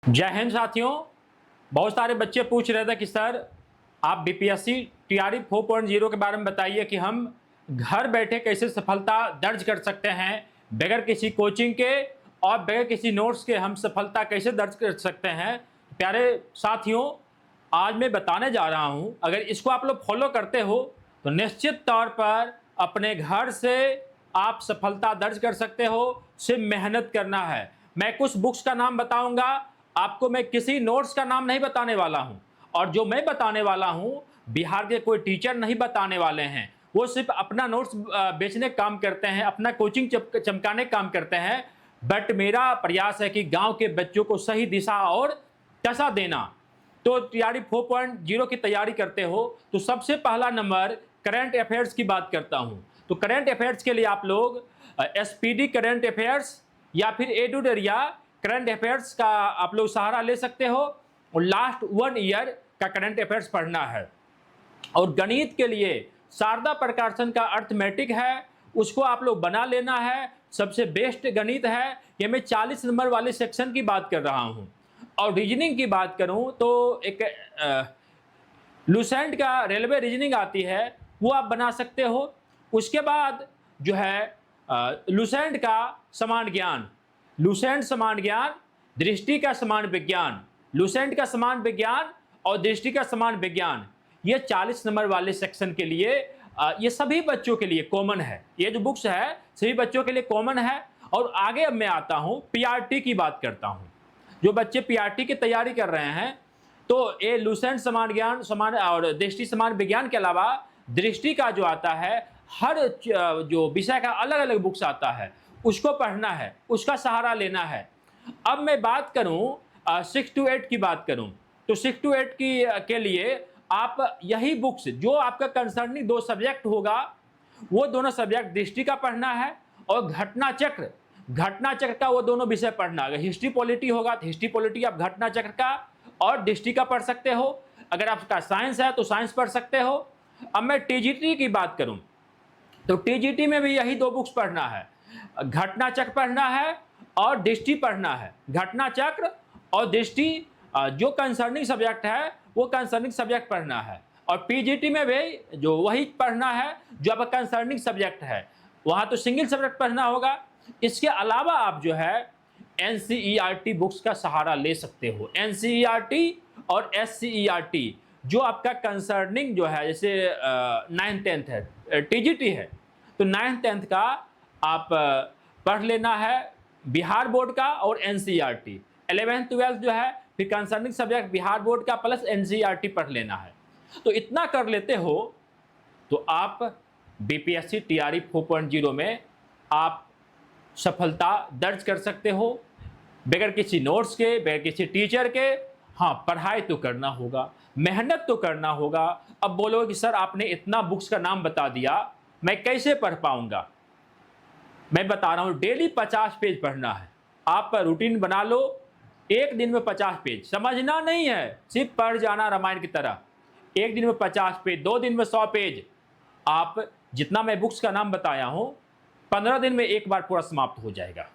जय हिंद साथियों। बहुत सारे बच्चे पूछ रहे थे कि सर आप बीपीएससी टीआरई 4.0 के बारे में बताइए कि हम घर बैठे कैसे सफलता दर्ज कर सकते हैं बगैर किसी कोचिंग के और बगैर किसी नोट्स के हम सफलता कैसे दर्ज कर सकते हैं। प्यारे साथियों, आज मैं बताने जा रहा हूं, अगर इसको आप लोग फॉलो करते हो तो निश्चित तौर पर अपने घर से आप सफलता दर्ज कर सकते हो। सिर्फ मेहनत करना है। मैं कुछ बुक्स का नाम बताऊंगा, आपको मैं किसी नोट्स का नाम नहीं बताने वाला हूं, और जो मैं बताने वाला हूं बिहार के कोई टीचर नहीं बताने वाले हैं। वो सिर्फ अपना नोट्स बेचने का काम करते हैं, अपना कोचिंग चमकाने का काम करते हैं। बट मेरा प्रयास है कि गांव के बच्चों को सही दिशा और दशा देना। तो टीआरई 4.0 की तैयारी करते हो तो सबसे पहला नंबर करंट अफेयर्स की बात करता हूं। तो करंट अफेयर्स के लिए आप लोग एसपीडी करंट अफेयर्स या फिर एडुडरिया करंट अफेयर्स का आप लोग सहारा ले सकते हो, और लास्ट 1 ईयर का करंट अफेयर्स पढ़ना है। और गणित के लिए शारदा प्रकाशन का अर्थमेटिक है, उसको आप लोग बना लेना है। सबसे बेस्ट गणित है ये। मैं 40 नंबर वाले सेक्शन की बात कर रहा हूं। और रीजनिंग की बात करूं तो एक लूसेंट का रेलवे रीजनिंग आती है, वो आप बना सकते हो। उसके बाद जो है लूसेंट का समान ज्ञान, लूसेंट समान ज्ञान, दृष्टि का समान विज्ञान, लूसेंट का समान विज्ञान और दृष्टि का समान विज्ञान, ये 40 नंबर वाले सेक्शन के लिए ये सभी बच्चों के लिए कॉमन है। ये जो बुक्स है सभी बच्चों के लिए कॉमन है। और आगे अब मैं आता हूं, पीआरटी की बात करता हूं। जो बच्चे पीआरटी की तैयारी कर रहे हैं तो ये लूसेंट समान ज्ञान समान और दृष्टि समान विज्ञान के अलावा दृष्टि का जो आता है, हर जो विषय का अलग अलग बुक्स आता है उसको पढ़ना है, उसका सहारा लेना है। अब मैं बात करूं 6 to 8 की बात करूं तो 6 to 8 के लिए आप यही बुक्स जो आपका कंसर्निंग 2 सब्जेक्ट होगा, वो दोनों सब्जेक्ट दृष्टि का पढ़ना है और घटना चक्र का वो दोनों विषय पढ़ना है। हिस्ट्री पॉलिटी होगा तो हिस्ट्री पॉलिटी आप घटना चक्र का और दृष्टि का पढ़ सकते हो। अगर आपका साइंस है तो साइंस पढ़ सकते हो। अब मैं टीजीटी की बात करूं तो टीजीटी में भी यही 2 बुक्स पढ़ना है, घटना चक्र पढ़ना है और दृष्टि पढ़ना है। घटना चक्र और दृष्टि जो कंसर्निंग सब्जेक्ट है वो कंसर्निंग सब्जेक्ट पढ़ना है। और पीजीटी में भी जो वही पढ़ना है जो आपका कंसर्निंग सब्जेक्ट है, वहां तो सिंगल सब्जेक्ट पढ़ना होगा। इसके अलावा आप जो है एनसीईआरटी बुक्स का सहारा ले सकते हो। एनसीईआरटी और एससीईआरटी जो आपका कंसर्निंग जो है, जैसे 9th 10th है, टीजीटी है तो 9th 10th का आप पढ़ लेना है, बिहार बोर्ड का और एनसीईआरटी। 11th 12th जो है फिर कंसर्निंग सब्जेक्ट बिहार बोर्ड का प्लस एनसीईआरटी पढ़ लेना है। तो इतना कर लेते हो तो आप बीपीएससी टीआरई 4.0 में आप सफलता दर्ज कर सकते हो बगैर किसी नोट्स के, बगैर किसी टीचर के। हाँ, पढ़ाई तो करना होगा, मेहनत तो करना होगा। अब बोलोगे कि सर आपने इतना बुक्स का नाम बता दिया, मैं कैसे पढ़ पाऊंगा? मैं बता रहा हूं, डेली 50 पेज पढ़ना है। आप रूटीन बना लो, एक दिन में 50 पेज। समझना नहीं है, सिर्फ पढ़ जाना रामायण की तरह। एक दिन में 50 पेज, 2 दिन में 100 पेज। आप जितना मैं बुक्स का नाम बताया हूं 15 दिन में एक बार पूरा समाप्त हो जाएगा।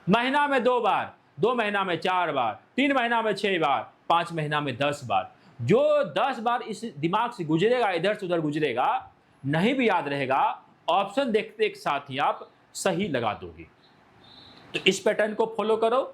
महीना में 2 बार, 2 महीना में 4 बार, 3 महीना में 6 बार, 5 महीना में 10 बार। जो 10 बार इस दिमाग से गुजरेगा, इधर से उधर गुजरेगा, नहीं भी याद रहेगा, ऑप्शन देखते एक साथ ही आप सही लगा दोगे। तो इस पैटर्न को फॉलो करो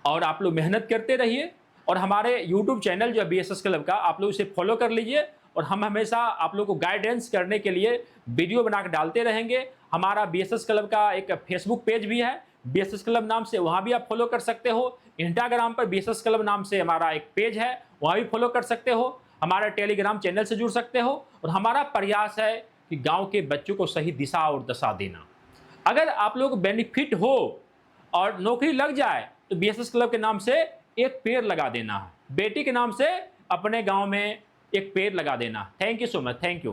और आप लोग मेहनत करते रहिए। और हमारे यूट्यूब चैनल जो है बीएसएस क्लब का, आप लोग इसे फॉलो कर लीजिए। और हम हमेशा आप लोग को गाइडेंस करने के लिए वीडियो बना के डालते रहेंगे। हमारा बीएसएस क्लब का एक फेसबुक पेज भी है, बीएसएस क्लब नाम से, वहाँ भी आप फॉलो कर सकते हो। इंस्टाग्राम पर बीएसएस क्लब नाम से हमारा एक पेज है, वहाँ भी फॉलो कर सकते हो। हमारा टेलीग्राम चैनल से जुड़ सकते हो। और हमारा प्रयास है कि गाँव के बच्चों को सही दिशा और दशा देना। अगर आप लोग बेनिफिट हो और नौकरी लग जाए तो बीएसएस क्लब के नाम से एक पेड़ लगा देना है, बेटी के नाम से अपने गांव में एक पेड़ लगा देना। Thank you so much, thank you.